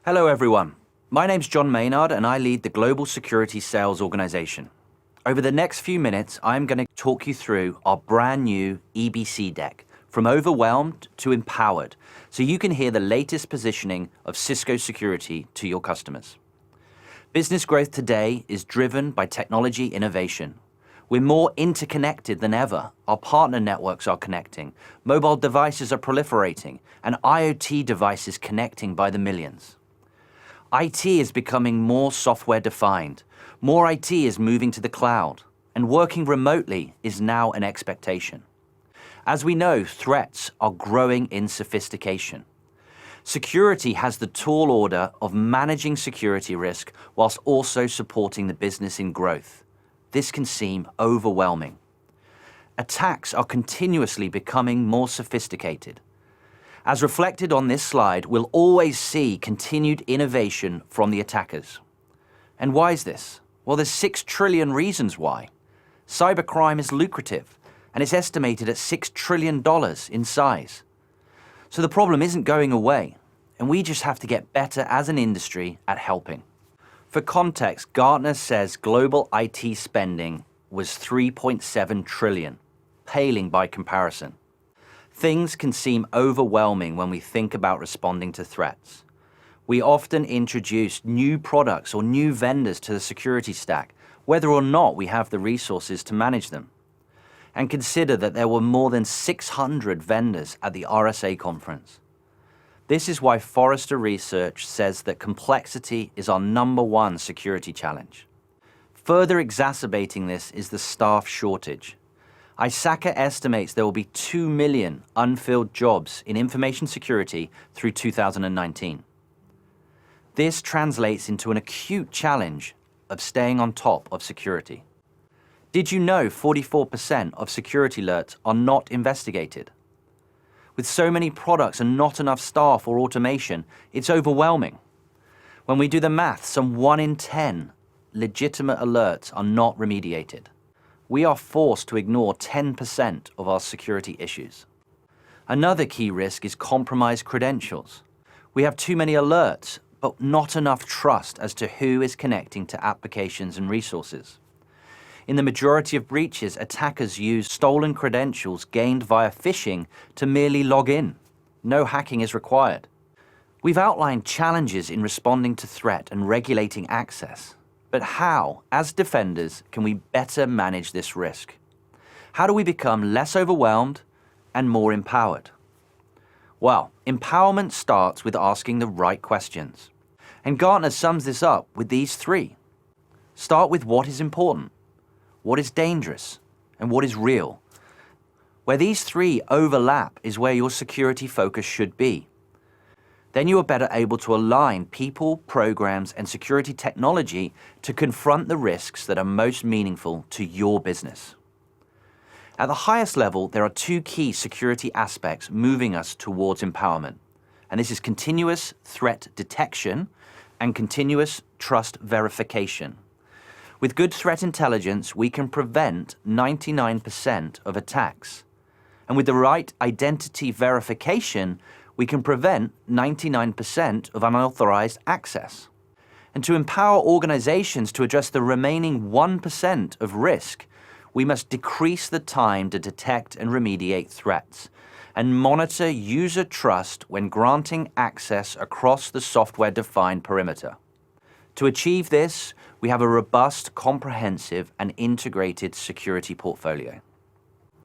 Hello everyone, my name's John Maynard and I lead the Global Security Sales Organization. Over the next few minutes, I'm going to talk you through our brand new EBC deck, from overwhelmed to empowered, so you can hear the latest positioning of Cisco security to your customers. Business growth today is driven by technology innovation. We're more interconnected than ever. Our partner networks are connecting, mobile devices are proliferating, and IoT devices connecting by the millions. IT is becoming more software-defined. More IT is moving to the cloud, and working remotely is now an expectation. As we know, threats are growing in sophistication. Security has the tall order of managing security risk whilst also supporting the business in growth. This can seem overwhelming. Attacks are continuously becoming more sophisticated. As reflected on this slide, we'll always see continued innovation from the attackers. And why is this? Well, there's 6 trillion reasons why. Cybercrime is lucrative, and it's estimated at $6 trillion in size. So the problem isn't going away, and we just have to get better as an industry at helping. For context, Gartner says global IT spending was $3.7 trillion, paling by comparison. Things can seem overwhelming when we think about responding to threats. We often introduce new products or new vendors to the security stack, whether or not we have the resources to manage them. And consider that there were more than 600 vendors at the RSA conference. This is why Forrester Research says that complexity is our #1 security challenge. Further exacerbating this is the staff shortage. ISACA estimates there will be 2 million unfilled jobs in information security through 2019. This translates into an acute challenge of staying on top of security. Did you know 44% of security alerts are not investigated? With so many products and not enough staff or automation, it's overwhelming. When we do the math, some 1 in 10 legitimate alerts are not remediated. We are forced to ignore 10% of our security issues. Another key risk is compromised credentials. We have too many alerts, but not enough trust as to who is connecting to applications and resources. In the majority of breaches, attackers use stolen credentials gained via phishing to merely log in. No hacking is required. We've outlined challenges in responding to threat and regulating access. But how, as defenders, can we better manage this risk? How do we become less overwhelmed and more empowered? Well, empowerment starts with asking the right questions. And Gartner sums this up with these 3. Start with what is important, what is dangerous, and what is real. Where these 3 overlap is where your security focus should be. Then you are better able to align people, programs, and security technology to confront the risks that are most meaningful to your business. At the highest level, there are 2 key security aspects moving us towards empowerment, and this is continuous threat detection and continuous trust verification. With good threat intelligence, we can prevent 99% of attacks. And with the right identity verification, we can prevent 99% of unauthorized access. And to empower organizations to address the remaining 1% of risk, we must decrease the time to detect and remediate threats and monitor user trust when granting access across the software-defined perimeter. To achieve this, we have a robust, comprehensive, and integrated security portfolio.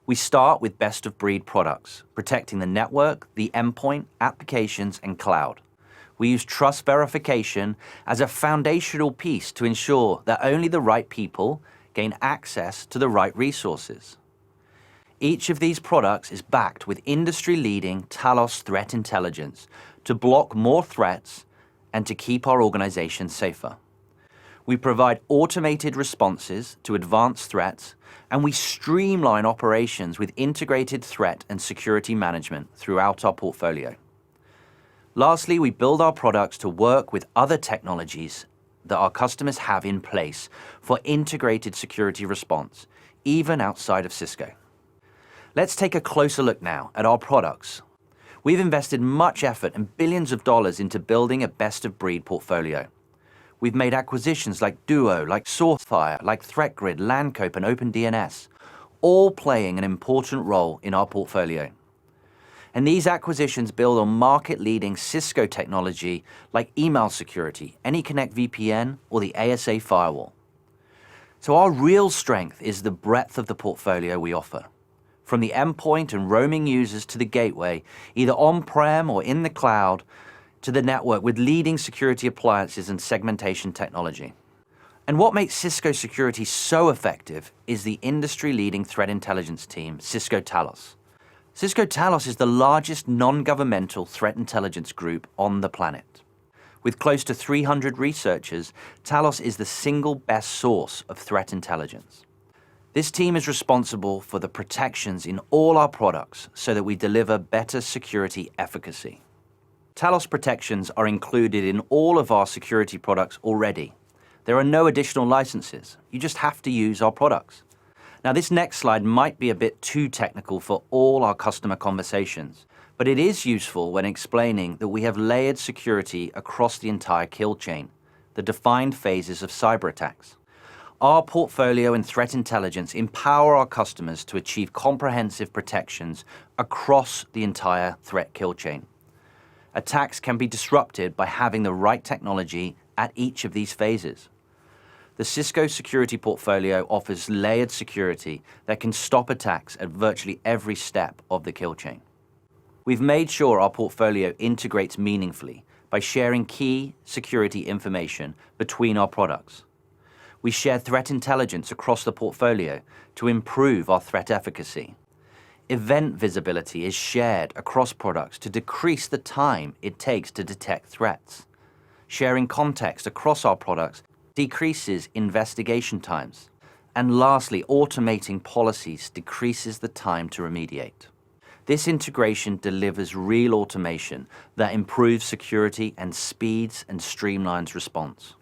We start with best-of-breed products, protecting the network, the endpoint, applications, and cloud. We use trust verification as a foundational piece to ensure that only the right people gain access to the right resources. Each of these products is backed with industry-leading Talos threat intelligence to block more threats and to keep our organization safer. We provide automated responses to advanced threats, and we streamline operations with integrated threat and security management throughout our portfolio. Lastly, we build our products to work with other technologies that our customers have in place for integrated security response, even outside of Cisco. Let's take a closer look now at our products. We've invested much effort and billions of dollars into building a best-of-breed portfolio. We've made acquisitions like Duo, like Sourcefire, like ThreatGrid, Landcope, and OpenDNS, all playing an important role in our portfolio. And these acquisitions build on market-leading Cisco technology like email security, AnyConnect VPN, or the ASA firewall. So our real strength is the breadth of the portfolio we offer. From the endpoint and roaming users to the gateway, either on-prem or in the cloud, to the network with leading security appliances and segmentation technology. And what makes Cisco security so effective is the industry-leading threat intelligence team, Cisco Talos. Cisco Talos is the largest non-governmental threat intelligence group on the planet. With close to 300 researchers, Talos is the single best source of threat intelligence. This team is responsible for the protections in all our products so that we deliver better security efficacy. Talos protections are included in all of our security products already. There are no additional licenses. You just have to use our products. Now, this next slide might be a bit too technical for all our customer conversations, but it is useful when explaining that we have layered security across the entire kill chain, the defined phases of cyber attacks. Our portfolio and threat intelligence empower our customers to achieve comprehensive protections across the entire threat kill chain. Attacks can be disrupted by having the right technology at each of these phases. The Cisco security portfolio offers layered security that can stop attacks at virtually every step of the kill chain. We've made sure our portfolio integrates meaningfully by sharing key security information between our products. We share threat intelligence across the portfolio to improve our threat efficacy. Event visibility is shared across products to decrease the time it takes to detect threats. Sharing context across our products decreases investigation times. And lastly, automating policies decreases the time to remediate. This integration delivers real automation that improves security and speeds and streamlines response.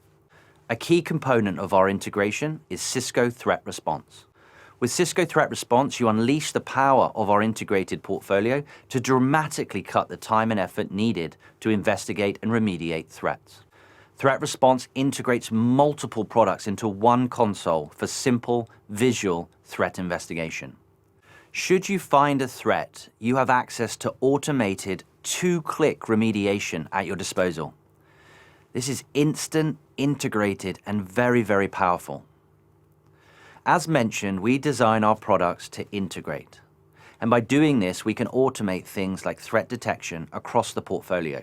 A key component of our integration is Cisco Threat Response. With Cisco Threat Response, you unleash the power of our integrated portfolio to dramatically cut the time and effort needed to investigate and remediate threats. Threat Response integrates multiple products into one console for simple, visual threat investigation. Should you find a threat, you have access to automated two-click remediation at your disposal. This is instant, integrated, and very, very powerful. As mentioned, we design our products to integrate. And by doing this, we can automate things like threat detection across the portfolio.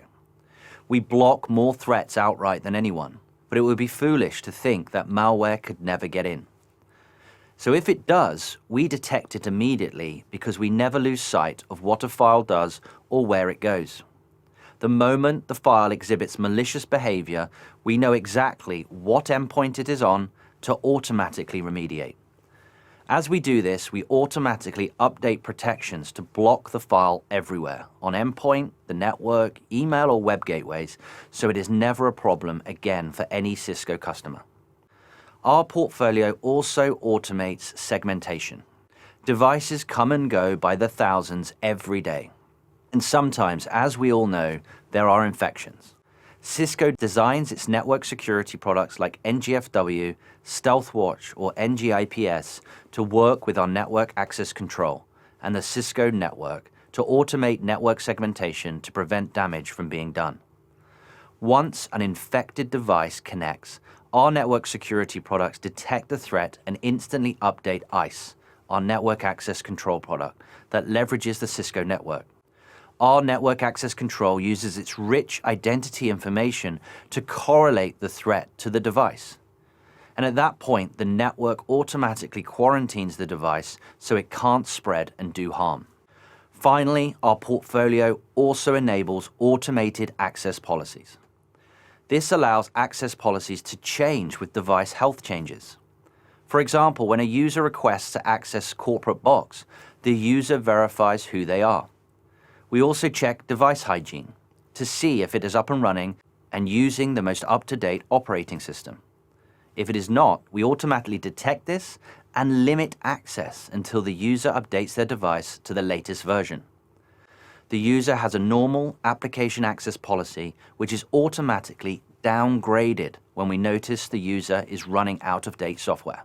We block more threats outright than anyone, but it would be foolish to think that malware could never get in. So if it does, we detect it immediately because we never lose sight of what a file does or where it goes. The moment the file exhibits malicious behavior, we know exactly what endpoint it is on to automatically remediate. As we do this, we automatically update protections to block the file everywhere, on endpoint, the network, email, or web gateways, so it is never a problem again for any Cisco customer. Our portfolio also automates segmentation. Devices come and go by the thousands every day. And sometimes, as we all know, there are infections. Cisco designs its network security products like NGFW, StealthWatch, or NGIPS to work with our network access control and the Cisco network to automate network segmentation to prevent damage from being done. Once an infected device connects, our network security products detect the threat and instantly update ICE, our network access control product that leverages the Cisco network. Our network access control uses its rich identity information to correlate the threat to the device. And at that point, the network automatically quarantines the device so it can't spread and do harm. Finally, our portfolio also enables automated access policies. This allows access policies to change with device health changes. For example, when a user requests to access corporate box, the user verifies who they are. We also check device hygiene to see if it is up and running and using the most up-to-date operating system. If it is not, we automatically detect this and limit access until the user updates their device to the latest version. The user has a normal application access policy, which is automatically downgraded when we notice the user is running out-of-date software.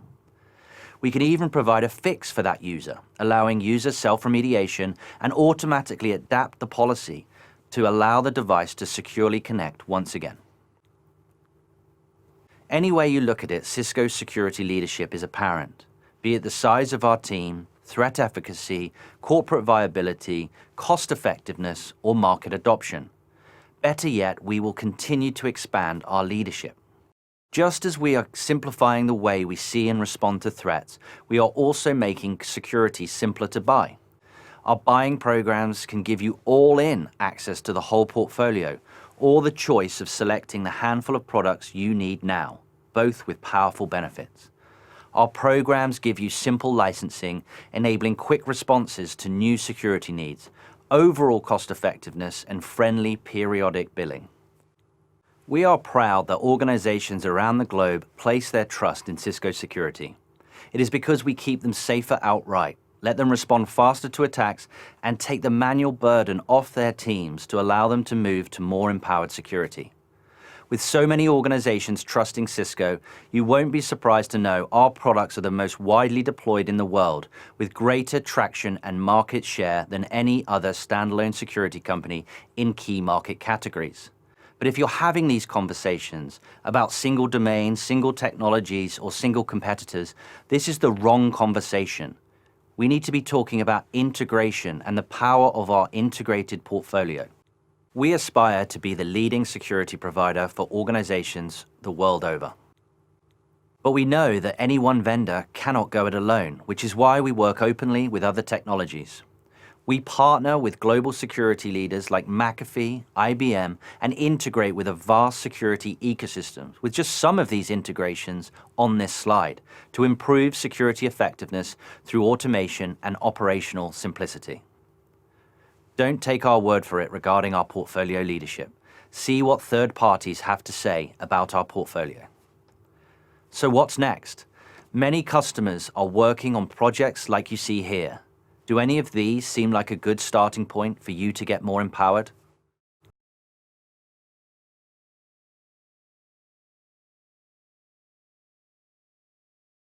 We can even provide a fix for that user, allowing user self-remediation and automatically adapt the policy to allow the device to securely connect once again. Any way you look at it, Cisco's security leadership is apparent, be it the size of our team, threat efficacy, corporate viability, cost effectiveness, or market adoption. Better yet, we will continue to expand our leadership. Just as we are simplifying the way we see and respond to threats, we are also making security simpler to buy. Our buying programs can give you all-in access to the whole portfolio, or the choice of selecting the handful of products you need now, both with powerful benefits. Our programs give you simple licensing, enabling quick responses to new security needs, overall cost effectiveness, and friendly periodic billing. We are proud that organizations around the globe place their trust in Cisco security. It is because we keep them safer outright, let them respond faster to attacks, and take the manual burden off their teams to allow them to move to more empowered security. With so many organizations trusting Cisco, you won't be surprised to know our products are the most widely deployed in the world, with greater traction and market share than any other standalone security company in key market categories. But if you're having these conversations about single domains, single technologies, or single competitors, this is the wrong conversation. We need to be talking about integration and the power of our integrated portfolio. We aspire to be the leading security provider for organizations the world over. But we know that any one vendor cannot go it alone, which is why we work openly with other technologies. We partner with global security leaders like McAfee, IBM, and integrate with a vast security ecosystem, with just some of these integrations on this slide, to improve security effectiveness through automation and operational simplicity. Don't take our word for it regarding our portfolio leadership. See what third parties have to say about our portfolio. So what's next? Many customers are working on projects like you see here. Do any of these seem like a good starting point for you to get more empowered?